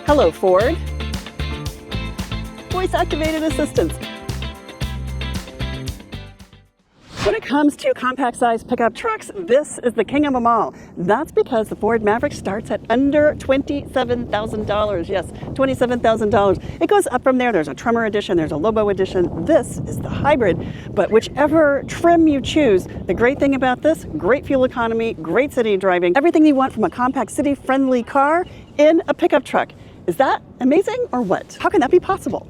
Hello, Ford. Voice-activated assistance. When it comes to compact-sized pickup trucks, this is the king of them all. That's because the Ford Maverick starts at under $27,000. Yes, $27,000. It goes up from there. There's a Tremor edition, there's a Lobo edition. This is the hybrid, but whichever trim you choose, the great thing about this, great fuel economy, great city driving, everything you want from a compact city-friendly car in a pickup truck. Is that amazing or what? How can that be possible?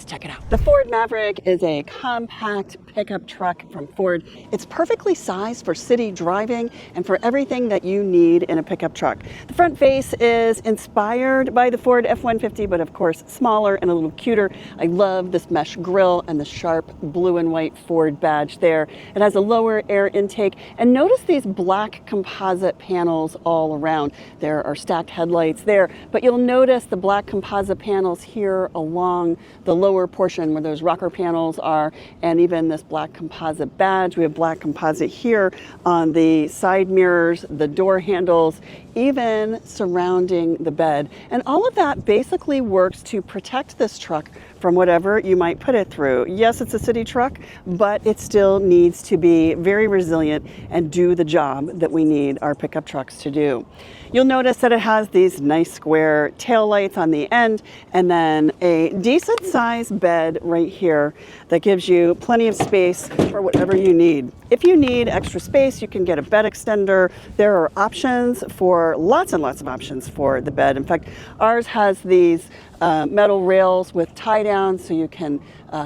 Check it out. The Ford Maverick is a compact pickup truck from Ford. It's perfectly sized for city driving and for everything that you need in a pickup truck. The front face is inspired by the Ford F-150, but of course smaller and a little cuter. I love this mesh grille and the sharp blue and white Ford badge there. It has a lower air intake, and notice these black composite panels all around. There are stacked headlights there, but you'll notice the black composite panels here along the lower portion where those rocker panels are, and even this black composite badge. We have black composite here on the side mirrors, the door handles, even surrounding the bed. And all of that basically works to protect this truck from whatever you might put it through. Yes, it's a city truck, but it still needs to be very resilient and do the job that we need our pickup trucks to do. You'll notice that it has these nice square tail lights on the end, and then a decent sized bed right here that gives you plenty of space for whatever you need. If you need extra space, you can get a bed extender. There are options for lots and lots of options for the bed. In fact, ours has these metal rails with tie downs, so you can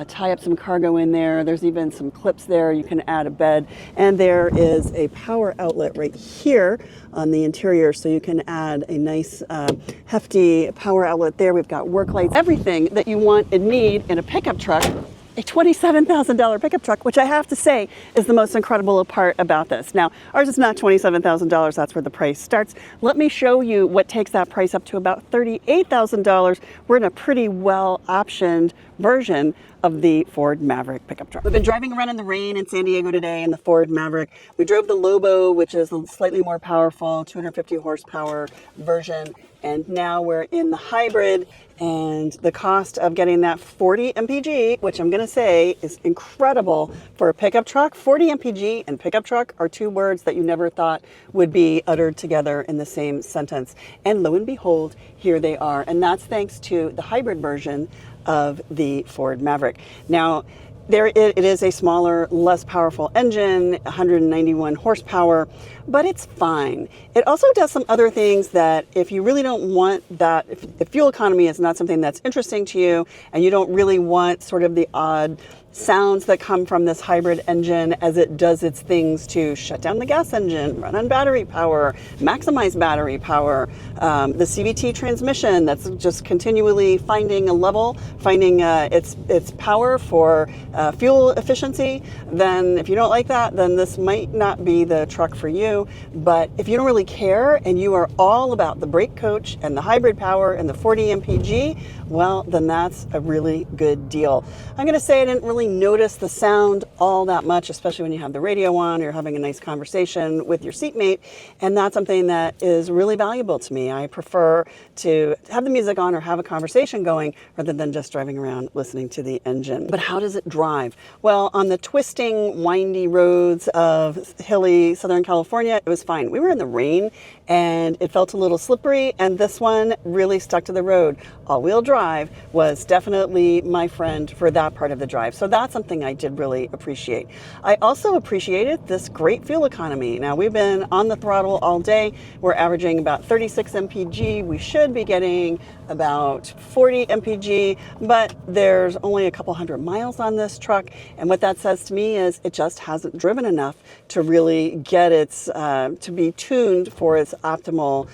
tie up some cargo in there. There's even some clips there. You can add a bed, and there is a power outlet right here on the interior, so you can add a nice hefty power outlet there. We've got work lights, everything that you want and need in a pickup truck. A $27,000 pickup truck, which I have to say is the most incredible part about this. Now, ours is not $27,000. That's where the price starts. Let me show you what takes that price up to about $38,000. We're in a pretty well optioned version of the Ford Maverick pickup truck. We've been driving around in the rain in San Diego today in the Ford Maverick. We drove the Lobo, which is a slightly more powerful 250 horsepower version. And now we're in the hybrid, and the cost of getting that 40 mpg, which I'm going to say is incredible for a pickup truck. 40 mpg and pickup truck are two words that you never thought would be uttered together in the same sentence. And lo and behold, here they are. And that's thanks to the hybrid version of the Ford Maverick. Now, it is a smaller, less powerful engine, 191 horsepower, but it's fine. It also does some other things that if you really don't want that, if fuel economy is not something that's interesting to you, and you don't really want sort of the odd sounds that come from this hybrid engine as it does its things to shut down the gas engine, run on battery power, maximize battery power, the CVT transmission that's just continually finding a level, finding its power for fuel efficiency, then if you don't like that, then this might not be the truck for you. But if you don't really care and you are all about the brake coach and the hybrid power and the 40 mpg, well, then that's a really good deal. I'm going to say I didn't really notice the sound all that much, especially when you have the radio on, or you're having a nice conversation with your seatmate, and that's something that is really valuable to me. I prefer to have the music on or have a conversation going rather than just driving around listening to the engine. But how does it drive? Well, on the twisting, windy roads of hilly Southern California, it was fine. We were in the rain and it felt a little slippery, and this one really stuck to the road. All-wheel drive was definitely my friend for that part of the drive. So that's something I did really appreciate. I also appreciated this great fuel economy. Now, we've been on the throttle all day. We're averaging about 36 mpg. We should be getting about 40 mpg, but there's only a couple hundred miles on this truck. And what that says to me is it just hasn't driven enough to really get its, to be tuned for its optimal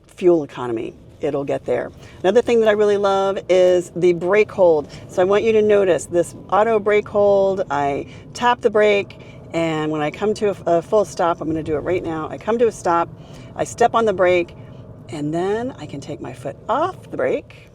fuel economy. It'll get there. Another thing that I really love is the brake hold. So I want you to notice this auto brake hold. I tap the brake, and when I come to a full stop, I'm going to do it right now. I come to a stop, I step on the brake, and then I can take my foot off the brake,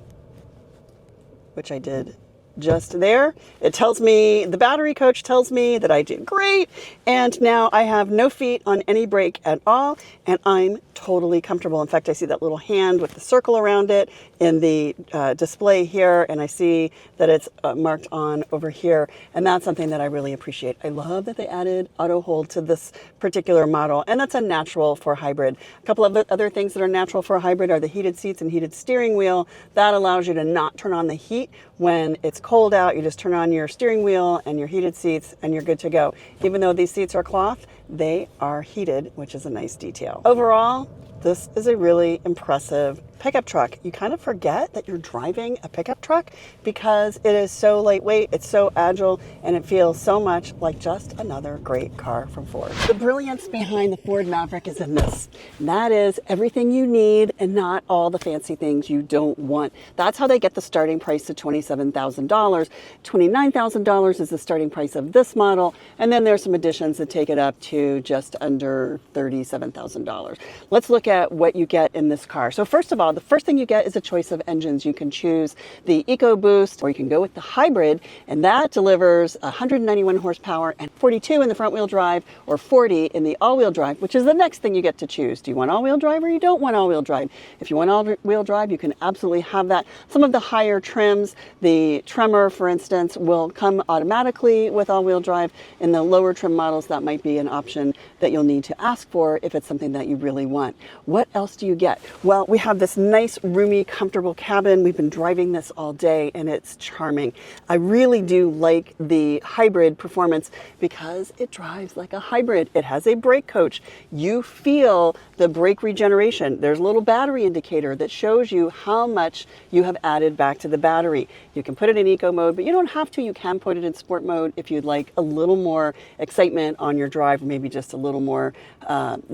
which I did just there. It tells me, the battery coach tells me that I did great, and now I have no feet on any brake at all, and I'm totally comfortable. In fact, I see that little hand with the circle around it in the display here, and I see that it's marked on over here, and that's something that I really appreciate. I love that they added auto hold to this particular model, and that's a natural for hybrid. A couple of other things that are natural for a hybrid are the heated seats and heated steering wheel. That allows you to not turn on the heat when it's cold out. You just turn on your steering wheel and your heated seats and you're good to go. Even though these seats are cloth, they are heated, which is a nice detail. Overall, this is a really impressive pickup truck. You kind of forget that you're driving a pickup truck because it is so lightweight, it's so agile, and it feels so much like just another great car from Ford. The brilliance behind the Ford Maverick is in this. And that is everything you need and not all the fancy things you don't want. That's how they get the starting price to $27,000. $29,000 is the starting price of this model, and then there's some additions that take it up to just under $37,000. Let's look at what you get in this car. So first of all, the first thing you get is a choice of engines. You can choose the EcoBoost, or you can go with the hybrid, and that delivers 191 horsepower and 42 in the front wheel drive, or 40 in the all-wheel drive, which is the next thing you get to choose. Do you want all-wheel drive or you don't want all-wheel drive? If you want all-wheel drive, you can absolutely have that. Some of the higher trims, the Tremor, for instance, will come automatically with all-wheel drive. In the lower trim models, that might be an option that you'll need to ask for if it's something that you really want. What else do you get? Well, we have this nice, roomy, comfortable cabin. We've been driving this all day and it's charming. I really do like the hybrid performance because it drives like a hybrid. It has a brake coach. You feel the brake regeneration. There's a little battery indicator that shows you how much you have added back to the battery. You can put it in eco mode, but you don't have to. You can put it in sport mode if you'd like a little more excitement on your drive, or maybe just a little more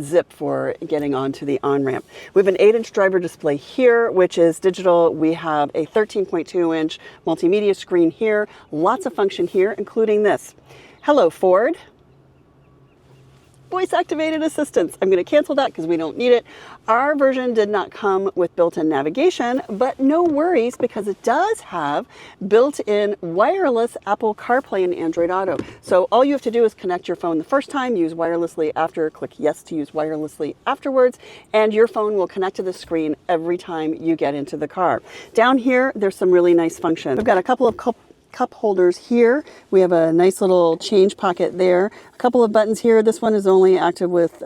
zip for getting onto the on-ramp. We have an 8-inch driver display here, which is digital. We have a 13.2-inch multimedia screen here. Lots of function here, including this. Hello, Ford. Voice activated assistance. I'm going to cancel that because we don't need it. Our version did not come with built-in navigation, but no worries because it does have built-in wireless Apple CarPlay and Android Auto. So all you have to do is connect your phone the first time, use wirelessly after, click yes to use wirelessly afterwards, and your phone will connect to the screen every time you get into the car. Down here, there's some really nice functions. We've got a couple of cup holders here. We have a nice little change pocket there. A couple of buttons here. This one is only active with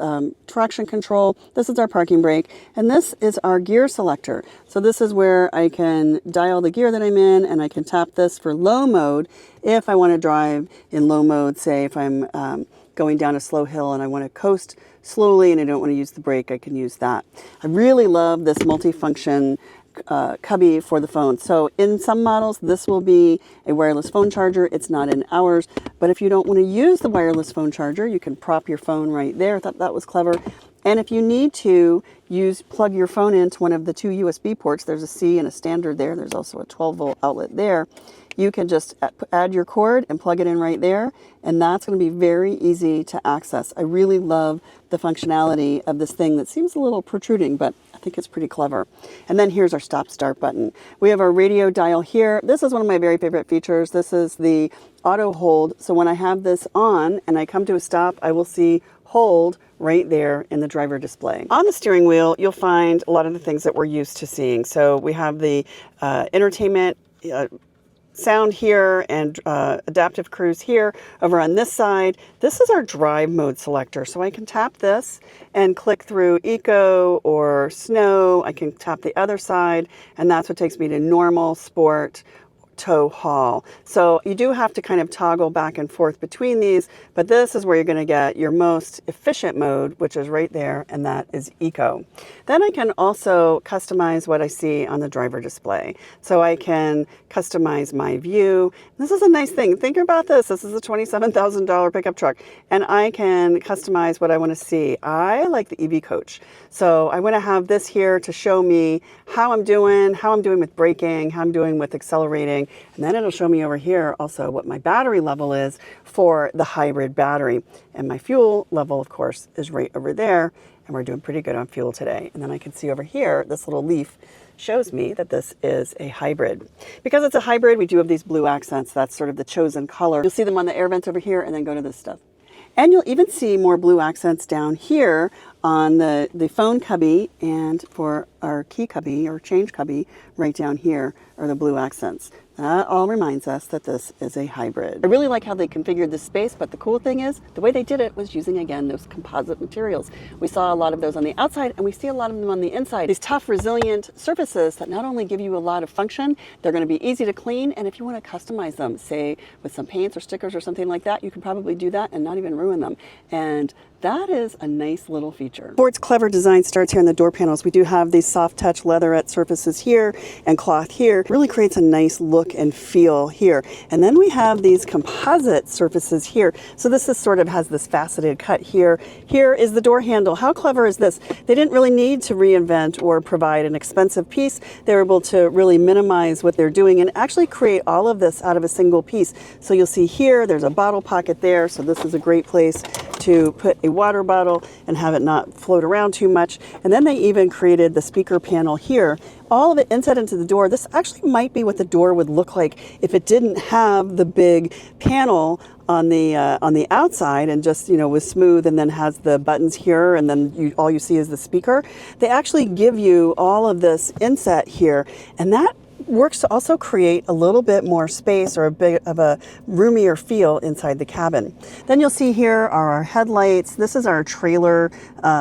traction control. This is our parking brake. And this is our gear selector. So this is where I can dial the gear that I'm in, and I can tap this for low mode if I want to drive in low mode. Say if I'm going down a slow hill and I want to coast slowly and I don't want to use the brake, I can use that. I really love this multifunction cubby for the phone. So in some models, this will be a wireless phone charger. It's not in ours, but if you don't want to use the wireless phone charger, you can prop your phone right there. I thought that was clever. And if you need to plug your phone into one of the two USB ports, there's a C and a standard there. There's also a 12-volt outlet there. You can just add your cord and plug it in right there, and that's going to be very easy to access. I really love the functionality of this thing that seems a little protruding, but I think it's pretty clever. And then here's our stop-start button. We have our radio dial here. This is one of my very favorite features. This is the auto hold. So when I have this on and I come to a stop, I will see hold right there in the driver display. On the steering wheel, you'll find a lot of the things that we're used to seeing. So we have the entertainment sound here and adaptive cruise here. Over on this side, this is our drive mode selector. So I can tap this and click through eco or snow. I can tap the other side, and that's what takes me to normal, sport, tow, haul. So you do have to kind of toggle back and forth between these, but this is where you're going to get your most efficient mode, which is right there, and that is eco. Then I can also customize what I see on the driver display. So I can customize my view. This is a nice thing. Think about this. This is a $27,000 pickup truck, and I can customize what I want to see. I like the EV coach. So I want to have this here to show me how I'm doing with braking, how I'm doing with accelerating, and then it'll show me over here also what my battery level is for the hybrid battery. And my fuel level, of course, is right over there. And and we're doing pretty good on fuel today. And then I can see over here, this little leaf shows me that this is a hybrid. Because it's a hybrid, we do have these blue accents. That's sort of the chosen color. You'll see them on the air vents over here, and then go to this stuff. And you'll even see more blue accents down here on the phone cubby, and for our key cubby or change cubby right down here are the blue accents. That all reminds us that this is a hybrid. I really like how they configured this space, but the cool thing is the way they did it was using, again, those composite materials. We saw a lot of those on the outside, and we see a lot of them on the inside. These tough, resilient surfaces that not only give you a lot of function, they're going to be easy to clean, and if you want to customize them, say with some paints or stickers or something like that, you can probably do that and not even ruin them. And that is a nice little feature. Ford's clever design starts here in the door panels. We do have these soft touch leatherette surfaces here and cloth here. It really creates a nice look and feel here. And then we have these composite surfaces here. So this is sort of has this faceted cut here. Here is the door handle. How clever is this? They didn't really need to reinvent or provide an expensive piece. They were able to really minimize what they're doing and actually create all of this out of a single piece. So you'll see here, there's a bottle pocket there. So this is a great place to put a water bottle and have it not float around too much. And then they even created the speaker panel here. All of it inset into the door. This actually might be what the door would look like if it didn't have the big panel on the outside and just, you know, was smooth and then has the buttons here, and then all you see is the speaker. They actually give you all of this inset here, and that works to also create a little bit more space or a bit of a roomier feel inside the cabin. Then you'll see here are our headlights. This is our trailer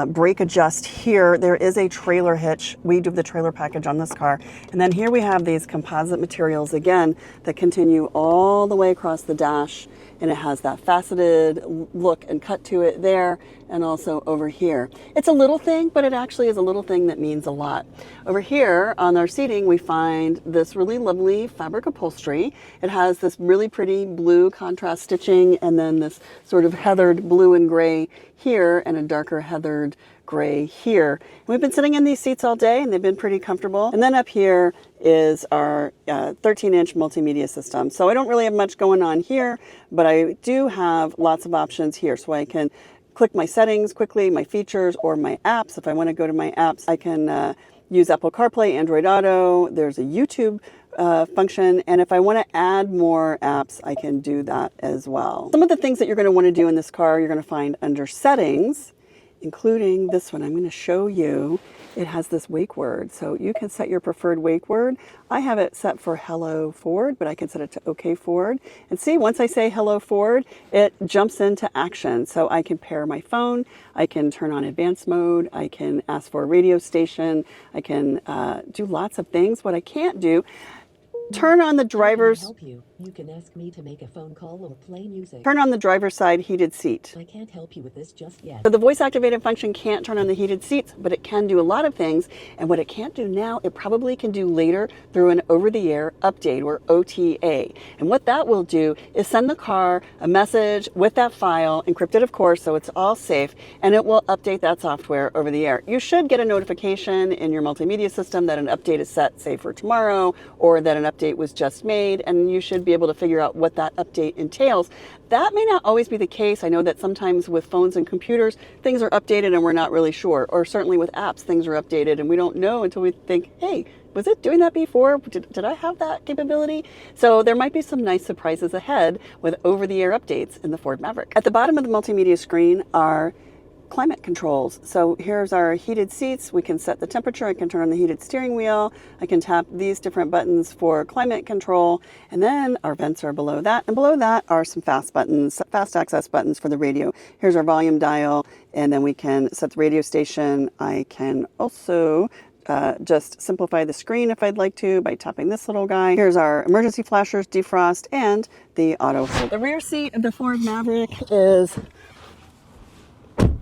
brake adjust here. There is a trailer hitch. We do the trailer package on this car. And then here we have these composite materials again that continue all the way across the dash, and it has that faceted look and cut to it there, and also over here. It's a little thing, but it actually is a little thing that means a lot. Over here on our seating, we find this really lovely fabric upholstery. It has this really pretty blue contrast stitching, and then this sort of heathered blue and gray here, and a darker heathered gray here. And we've been sitting in these seats all day, and they've been pretty comfortable. And then up here is our 13-inch multimedia system. So I don't really have much going on here, but I do have lots of options here. So I can click my settings quickly, my features, or my apps. If I want to go to my apps, I can use Apple CarPlay, Android Auto. There's a YouTube function, and if I want to add more apps, I can do that as well. Some of the things that you're going to want to do in this car, you're going to find under settings, including this one. I'm going to show you. It has this wake word, so you can set your preferred wake word. I have it set for Hello Ford, but I can set it to OK Ford. And see, once I say Hello Ford, it jumps into action. So I can pair my phone, I can turn on advanced mode, I can ask for a radio station, I can do lots of things. What I can't do, turn on the driver's... help you. You can ask me to make a phone call or play music. Turn on the driver's side heated seat. I can't help you with this just yet. So the voice activated function can't turn on the heated seats, but it can do a lot of things. And what it can't do now, it probably can do later through an over-the-air update, or OTA. And what that will do is send the car a message with that file, encrypted of course, so it's all safe, and it will update that software over the air. You should get a notification in your multimedia system that an update is set, say for tomorrow, or that an update was just made, and you should be able to figure out what that update entails. That may not always be the case. I know that sometimes with phones and computers, things are updated and we're not really sure. Or certainly with apps, things are updated and we don't know until we think, hey, was it doing that before? Did I have that capability? So there might be some nice surprises ahead with over-the-air updates in the Ford Maverick. At the bottom of the multimedia screen are climate controls. So here's our heated seats. We can set the temperature. I can turn on the heated steering wheel. I can tap these different buttons for climate control. And then our vents are below that. And below that are some fast buttons, fast access buttons for the radio. Here's our volume dial. And then we can set the radio station. I can also just simplify the screen if I'd like to by tapping this little guy. Here's our emergency flashers, defrost, and the auto hold. The rear seat of the Ford Maverick is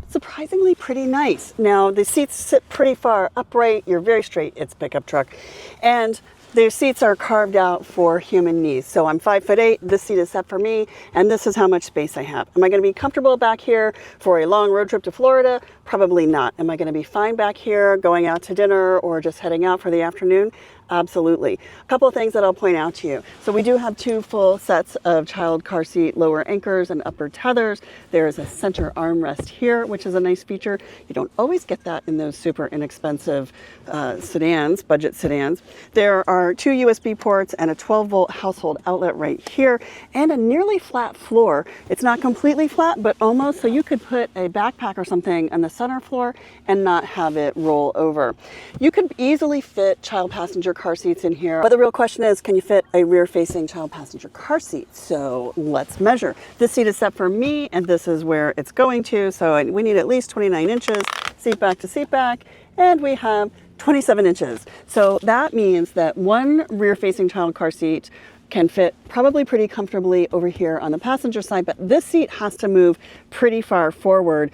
surprisingly pretty nice. Now the seats sit pretty far upright. You're very straight. It's a pickup truck. And Their seats are carved out for human needs. So I'm 5'8", this seat is set for me, and this is how much space I have. Am I gonna be comfortable back here for a long road trip to Florida? Probably not. Am I gonna be fine back here going out to dinner or just heading out for the afternoon? Absolutely. A couple of things that I'll point out to you. So we do have 2 full sets of child car seat lower anchors and upper tethers. There is a center armrest here, which is a nice feature. You don't always get that in those super inexpensive sedans, budget sedans. There are 2 USB ports and a 12-volt household outlet right here, and a nearly flat floor. It's not completely flat, but almost, so you could put a backpack or something on the center floor and not have it roll over. You could easily fit child passenger car seats in here, but the real question is, can you fit a rear-facing child passenger car seat? So let's measure. This seat is set for me, and this is where it's going to, so we need at least 29 inches, seat back to seat back, and we have 27 inches. So that means that one rear-facing child car seat can fit probably pretty comfortably over here on the passenger side, but this seat has to move pretty far forward.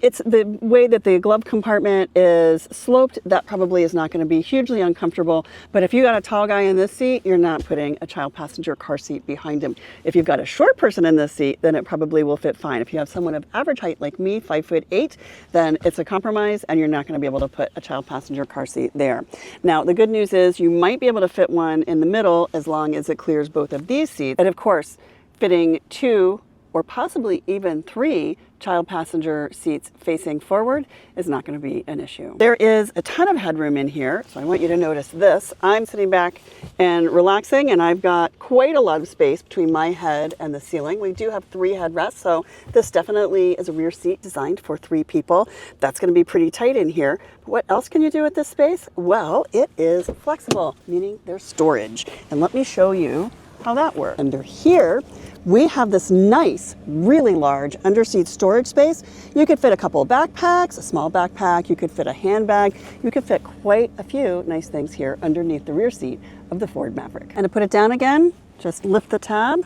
It's the way that the glove compartment is sloped, that probably is not going to be hugely uncomfortable. But if you got a tall guy in this seat, you're not putting a child passenger car seat behind him. If you've got a short person in this seat, then it probably will fit fine. If you have someone of average height like me, 5'8", then it's a compromise and you're not going to be able to put a child passenger car seat there. Now, the good news is you might be able to fit one in the middle as long as it clears both of these seats. And of course, fitting 2 or possibly even 3 child passenger seats facing forward is not going to be an issue. There is a ton of headroom in here, so I want you to notice this. I'm sitting back and relaxing, and I've got quite a lot of space between my head and the ceiling. We do have 3 headrests, so this definitely is a rear seat designed for 3 people. That's going to be pretty tight in here. But what else can you do with this space? Well, it is flexible, meaning there's storage. And let me show you how that works. Under here, we have this nice, really large underseat storage space. You could fit a couple of backpacks, a small backpack, you could fit a handbag, you could fit quite a few nice things here underneath the rear seat of the Ford Maverick. And to put it down again, just lift the tab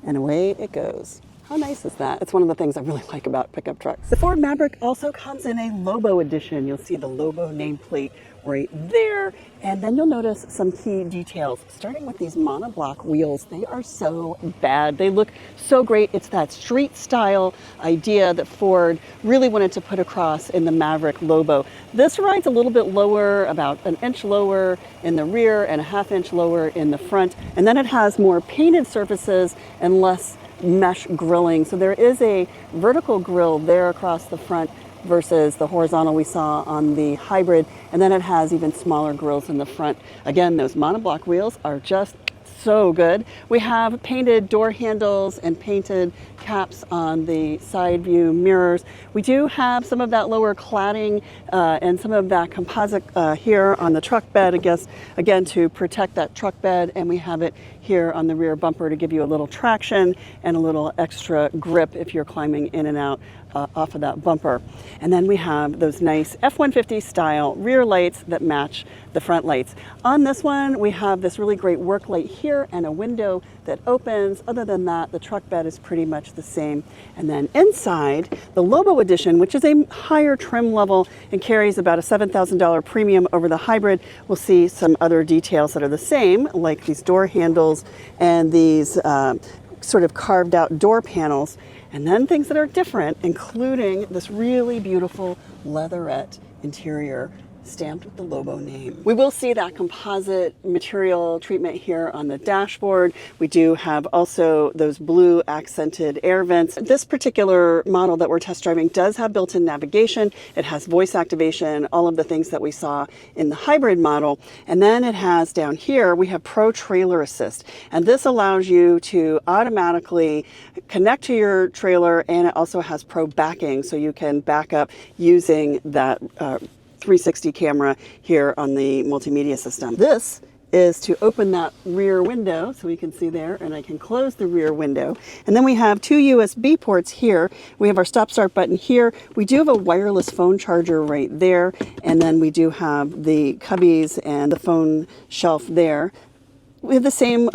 and away it goes. How nice is that? It's one of the things I really like about pickup trucks. The Ford Maverick also comes in a Lobo edition. You'll see the Lobo nameplate right there. And then you'll notice some key details, starting with these monoblock wheels. They are so bad. They look so great. It's that street style idea that Ford really wanted to put across in the Maverick Lobo. This rides a little bit lower, about an inch lower in the rear and a ½ inch lower in the front. And then it has more painted surfaces and less mesh grilling. So there is a vertical grill there across the front versus the horizontal we saw on the Hybrid. And then it has even smaller grills in the front. Again, those monoblock wheels are just so good. We have painted door handles and painted caps on the side view mirrors. We do have some of that lower cladding and some of that composite here on the truck bed, I guess, again, to protect that truck bed. And we have it here on the rear bumper to give you a little traction and a little extra grip if you're climbing in and out off of that bumper. And then we have those nice F-150 style rear lights that match the front lights. On this one, we have this really great work light here and a window that opens. Other than that, the truck bed is pretty much the same. And then inside, the Lobo edition, which is a higher trim level and carries about a $7,000 premium over the Hybrid, we'll see some other details that are the same, like these door handles and these sort of carved out door panels. And then things that are different, including this really beautiful leatherette interior stamped with the Lobo name. We will see that composite material treatment here on the dashboard. We do have also those blue accented air vents. This particular model that we're test driving does have built-in navigation. It has voice activation, all of the things that we saw in the Hybrid model. And then it has down here, we have Pro Trailer Assist. And this allows you to automatically connect to your trailer, and it also has Pro Backing, so you can back up using that 360 camera here on the multimedia system. This is to open that rear window, so we can see there, and I can close the rear window. And then we have 2 USB ports here. We have our stop start button here. We do have a wireless phone charger right there, and then we do have the cubbies and the phone shelf there. We have the same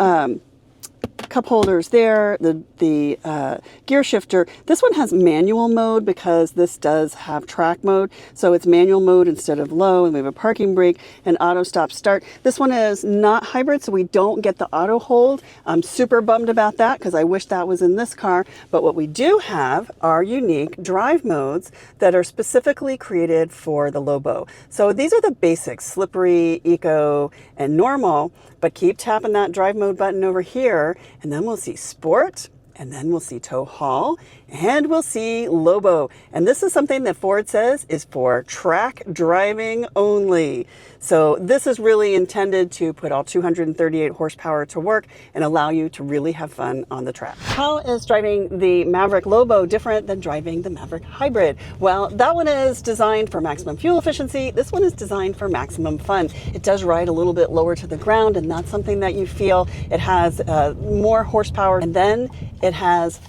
cup holders there, the gear shifter. This one has manual mode because this does have track mode. So it's manual mode instead of low, and we have a parking brake and auto stop start. This one is not hybrid, so we don't get the auto hold. I'm super bummed about that because I wish that was in this car. But what we do have are unique drive modes that are specifically created for the Lobo. So these are the basics: slippery, eco, and normal. But keep tapping that drive mode button over here, and then we'll see sport, and then we'll see tow haul, and we'll see Lobo. And this is something that Ford says is for track driving only. So this is really intended to put all 238 horsepower to work and allow you to really have fun on the track. How is driving the Maverick Lobo different than driving the Maverick Hybrid? Well, that one is designed for maximum fuel efficiency. This one is designed for maximum fun. It does ride a little bit lower to the ground, and that's something that you feel. It has more horsepower, and then it has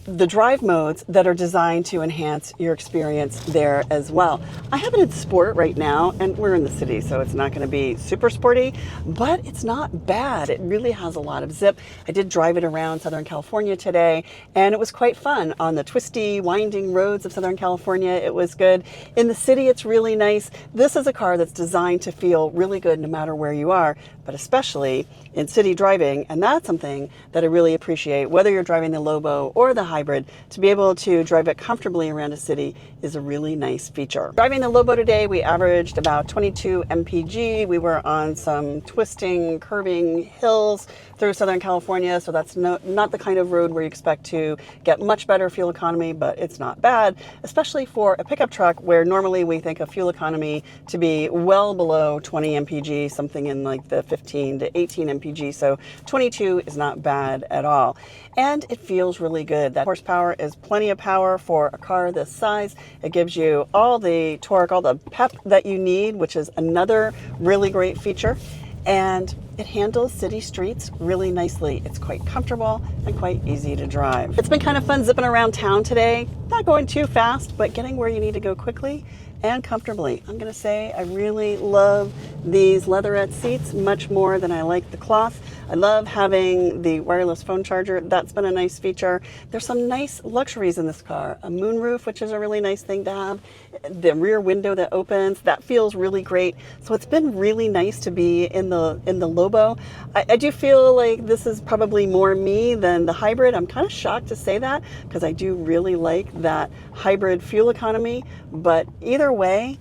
the drive modes that are designed to enhance your experience there as well. I have it in sport right now, and we're in the city, so it's not going to be super sporty, but it's not bad. It really has a lot of zip. I did drive it around Southern California today, and it was quite fun on the twisty, winding roads of Southern California. It was good. In the city, it's really nice. This is a car that's designed to feel really good no matter where you are, but especially in city driving, and that's something that I really appreciate. Whether you're driving the Lobo or the Hybrid, to be able to drive it comfortably around a city is a really nice feature. Driving the Lobo today, we averaged about 22 mpg. We were on some twisting, curving hills through Southern California, so that's not the kind of road where you expect to get much better fuel economy, but it's not bad, especially for a pickup truck where normally we think of fuel economy to be well below 20 mpg, something in like the 15 to 18 mpg, so 22 is not bad at all. And it feels really good. That horsepower is plenty of power for a car this size. It gives you all the torque, all the pep that you need, which is another really great feature. And it handles city streets really nicely. It's quite comfortable and quite easy to drive. It's been kind of fun zipping around town today. Not going too fast, but getting where you need to go quickly and comfortably. I'm gonna say I really love these leatherette seats much more than I like the cloth. I love having the wireless phone charger. That's been a nice feature. There's some nice luxuries in this car. A moonroof, which is a really nice thing to have. The rear window that opens, that feels really great. So it's been really nice to be in the Lobo. I do feel like this is probably more me than the Hybrid. I'm kind of shocked to say that because I do really like that hybrid fuel economy, but either way,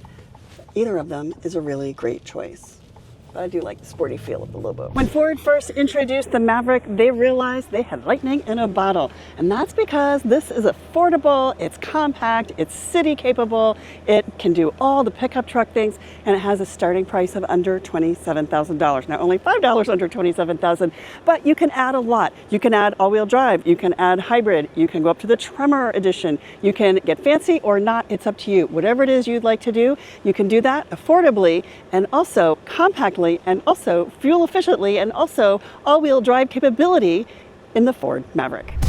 either of them is a really great choice. But I do like the sporty feel of the Lobo. When Ford first introduced the Maverick, they realized they had lightning in a bottle. And that's because this is affordable, it's compact, it's city capable, it can do all the pickup truck things, and it has a starting price of under $27,000. Now only $5 under $27,000, but you can add a lot. You can add all-wheel drive, you can add hybrid, you can go up to the Tremor edition, you can get fancy or not, it's up to you. Whatever it is you'd like to do, you can do that affordably and also compactly and also fuel efficiently and also all-wheel drive capability in the Ford Maverick.